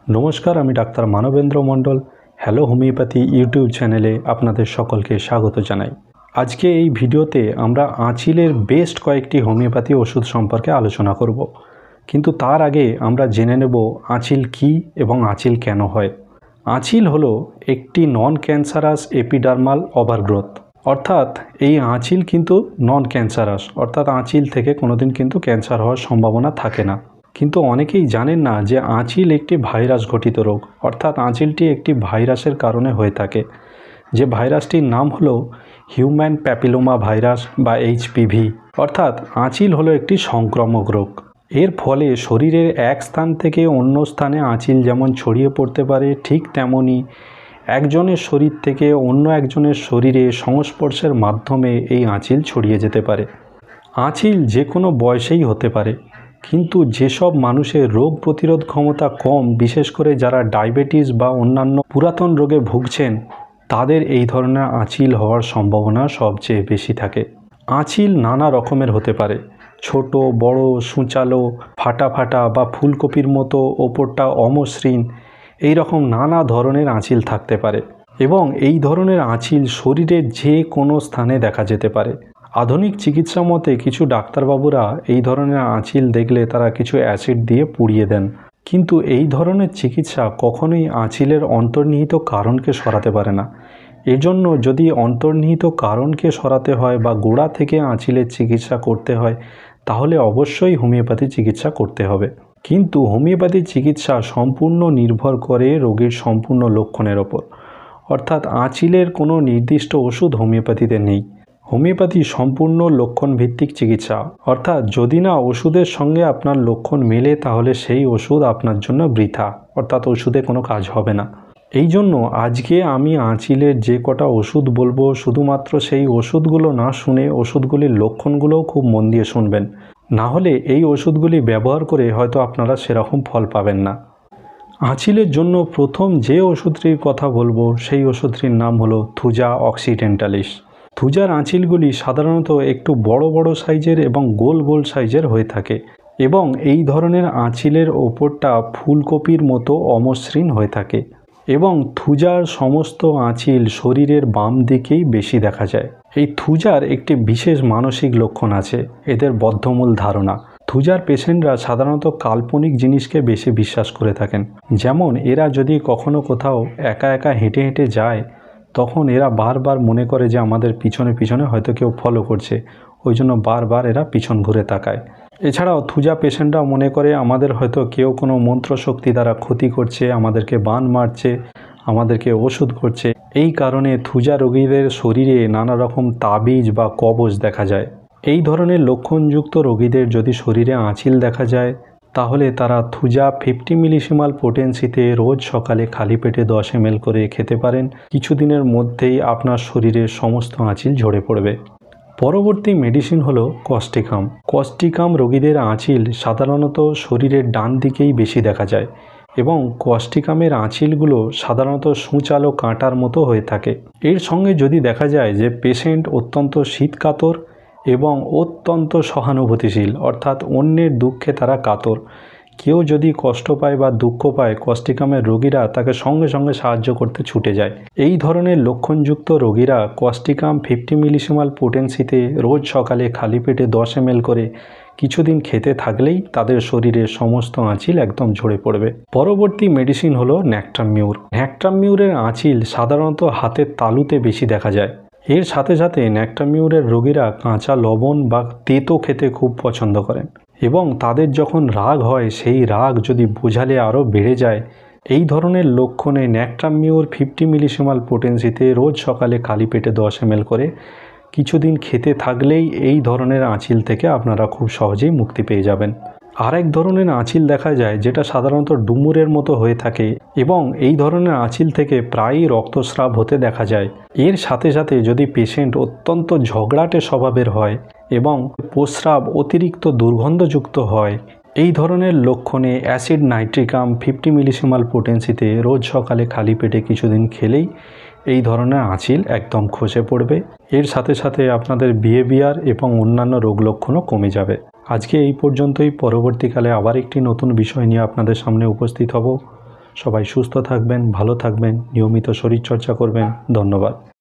नमस्कार आमी डाक्तार मानवेंद्र मंडल hello homeopathy YouTube चैनेले आपनादेर सकलके स्वागत जानाई। आज के এই ভিডিওতে আমরা আঁচিলের বেস্ট কয়েকটি হোমিওপ্যাথি ওষুধ সম্পর্কে আলোচনা করব, কিন্তু তার আগে আমরা জেনে নেব আঁচিল কি এবং আঁচিল কেন হয়। আঁচিল হলো একটি নন ক্যান্সারাস এপিডার্মাল ওভারগ্রোথ, অর্থাৎ এই আঁচিল কিন্তু নন ক্যান্সারাস, অর্থাৎ আঁচিল থেকে কোনোদিন কিন্তু ক্যান্সার হওয়ার সম্ভাবনা থাকে না। কিন্তু অনেকেই জানেন না যে আঁচিল একটি ভাইরাস ঘটিত রোগ, অর্থাৎ আঁচিলটি একটি ভাইরাসের কারণে হয়ে থাকে, যে ভাইরাসটির নাম হলো হিউম্যান প্যাপিলোমা ভাইরাস বা এইচপিভি। অর্থাৎ আঁচিল হলো একটি সংক্রামক রোগ। এর ফলে শরীরের এক স্থান থেকে অন্য স্থানে আঁচিল যেমন ছড়িয়ে পড়তে পারে, ঠিক তেমনই একজনের শরীর থেকে অন্য একজনের শরীরে সংস্পর্শের মাধ্যমে এই আঁচিল ছড়িয়ে যেতে পারে। আঁচিল যে কোনো বয়সেই হতে পারে, কিন্তু যেসব মানুষের রোগ প্রতিরোধ ক্ষমতা কম, বিশেষ করে যারা ডায়াবেটিস বা অন্যান্য পুরাতন রোগে ভুগছেন, তাদের এই ধরনের আঁচিল হওয়ার সম্ভাবনা সবচেয়ে বেশি থাকে। আঁচিল নানা রকমের হতে পারে, ছোট বড়, সূচালো, ফাটা ফাটা বা ফুলকপির মতো, ওপরটা অমসৃণ, এই রকম নানা ধরনের আঁচিল থাকতে পারে এবং এই ধরনের আঁচিল শরীরের যে কোনো স্থানে দেখা যেতে পারে। আধুনিক চিকিৎসা মতে কিছু ডাক্তারবাবুরা এই ধরনের আঁচিল দেখলে তারা কিছু অ্যাসিড দিয়ে পুড়িয়ে দেন, কিন্তু এই ধরনের চিকিৎসা কখনোই আঁচিলের অন্তর্নিহিত কারণকে সরাতে পারে না। এজন্য যদি অন্তর্নিহিত কারণকে সরাতে হয় বা গোড়া থেকে আঁচিলের চিকিৎসা করতে হয়, তাহলে অবশ্যই হোমিওপ্যাথি চিকিৎসা করতে হবে। কিন্তু হোমিওপ্যাথি চিকিৎসা সম্পূর্ণ নির্ভর করে রোগীর সম্পূর্ণ লক্ষণের ওপর, অর্থাৎ আঁচিলের কোনো নির্দিষ্ট ওষুধ হোমিওপ্যাথিতে নেই। হোমিওপ্যাথি সম্পূর্ণ লক্ষণ ভিত্তিক চিকিৎসা, অর্থাৎ যদি না ওষুধের সঙ্গে আপনার লক্ষণ মেলে, তাহলে সেই ওষুধ আপনার জন্য বৃথা, অর্থাৎ ওষুধে কোনো কাজ হবে না। এই জন্য আজকে আমি আঁচিলের যে কটা ওষুধ বলবো, শুধুমাত্র সেই ওষুধগুলো না শুনে ওষুধগুলির লক্ষণগুলোও খুব মন দিয়ে শুনবেন, না হলে এই ওষুধগুলি ব্যবহার করে হয়তো আপনারা সেরকম ফল পাবেন না। আঁচিলের জন্য প্রথম যে ওষুধটির কথা বলবো, সেই ওষুধটির নাম হলো থুজা অক্সিডেন্টালিস। থুজার আঁচিলগুলি সাধারণত একটু বড় বড় সাইজের এবং গোল গোল সাইজের হয়ে থাকে এবং এই ধরনের আঁচিলের ওপরটা ফুলকপির মতো অমসৃণ হয়ে থাকে এবং থুজার সমস্ত আঁচিল শরীরের বাম দিকেই বেশি দেখা যায়। এই থুজার একটি বিশেষ মানসিক লক্ষণ আছে, এদের বদ্ধমূল ধারণা। থুজার পেশেন্টরা সাধারণত কাল্পনিক জিনিসকে বেশি বিশ্বাস করে থাকেন, যেমন এরা যদি কখনো কোথাও একা একা হেঁটে হেঁটে যায়, তখন এরা বারবার মনে করে যে আমাদের পিছনে পিছনে হয়তো কেউ ফলো করছে, ওই জন্য বারবার এরা পিছন ঘুরে তাকায়। এছাড়াও থুজা পেশেন্টরা মনে করে আমাদের হয়তো কেউ কোনো মন্ত্রশক্তি দ্বারা ক্ষতি করছে, আমাদেরকে বান মারছে, আমাদেরকে ওষুধ করছে। এই কারণে থুজা রোগীদের শরীরে নানা রকম তাবিজ বা কবজ দেখা যায়। এই ধরনের লক্ষণযুক্ত রোগীদের যদি শরীরে আঁচিল দেখা যায়, তাহলে তারা থুজা 50 মিলিসিমাল পোটেন্সিতে রোজ সকালে খালি পেটে 10 ml করে খেতে পারেন। কিছুদিনের মধ্যেই আপনার শরীরের সমস্ত আঁচিল ঝরে পড়বে। পরবর্তী মেডিসিন হলো কস্টিকাম। কস্টিকাম রোগীদের আঁচিল সাধারণত শরীরের ডান দিকেই বেশি দেখা যায় এবং কস্টিকামের আঁচিলগুলো সাধারণত সূচালো কাঁটার মতো হয়ে থাকে। এর সঙ্গে যদি দেখা যায় যে পেশেন্ট অত্যন্ত শীতকাতর এবং অত্যন্ত সহানুভূতিশীল, অর্থাৎ অন্যের দুঃখে তারা কাতর, কেউ যদি কষ্ট পায় বা দুঃখ পায়, কস্টিকামের রোগীরা তাকে সঙ্গে সঙ্গে সাহায্য করতে ছুটে যায়। এই ধরনের লক্ষণযুক্ত রোগীরা কস্টিকাম 50 মিলিসিমাল পোটেন্সিতে রোজ সকালে খালি পেটে 10 ml করে কিছুদিন খেতে থাকলেই তাদের শরীরের সমস্ত আঁচিল একদম ঝরে পড়বে। পরবর্তী মেডিসিন হলো ন্যাক্টামিউর। ন্যাক্টামিউরের আঁচিল সাধারণত হাতের তালুতে বেশি দেখা যায়। এর সাথে সাথে ন্যাক্টামিউরের রোগীরা কাঁচা লবণ বা তেতো খেতে খুব পছন্দ করেন এবং তাদের যখন রাগ হয়, সেই রাগ যদি বোঝালে আরও বেড়ে যায়। এই ধরনের লক্ষণে ন্যাক্টামিউর 50 মিলিসিমাল পোটেন্সিতে রোজ সকালে খালি পেটে 10 ml করে কিছুদিন খেতে থাকলেই এই ধরনের আঁচিল থেকে আপনারা খুব সহজেই মুক্তি পেয়ে যাবেন। আরেক ধরনের আঁচিল দেখা যায় যেটা সাধারণত ডুমুরের মতো হয়ে থাকে এবং এই ধরনের আঁচিল থেকে প্রায়ই রক্তস্রাব হতে দেখা যায়। এর সাথে সাথে যদি পেশেন্ট অত্যন্ত ঝগড়াটে স্বভাবের হয় এবং প্রস্রাব অতিরিক্ত দুর্গন্ধযুক্ত হয়, এই ধরনের লক্ষণে অ্যাসিড নাইট্রিকাম 50 মিলিসিমাল পোটেন্সিতে রোজ সকালে খালি পেটে কিছুদিন খেলেই এই ধরনের আঁচিল একদম খসে পড়বে। এর সাথে সাথে আপনাদের বিহেভিয়ার এবং অন্যান্য রোগ লক্ষণও কমে যাবে। আজকে এই পর্যন্তই। পরবর্তীকালে আবার একটি নতুন বিষয় নিয়ে আপনাদের সামনে উপস্থিত হব। সবাই সুস্থ থাকবেন, ভালো থাকবেন, নিয়মিত শরীরচর্চা করবেন। ধন্যবাদ।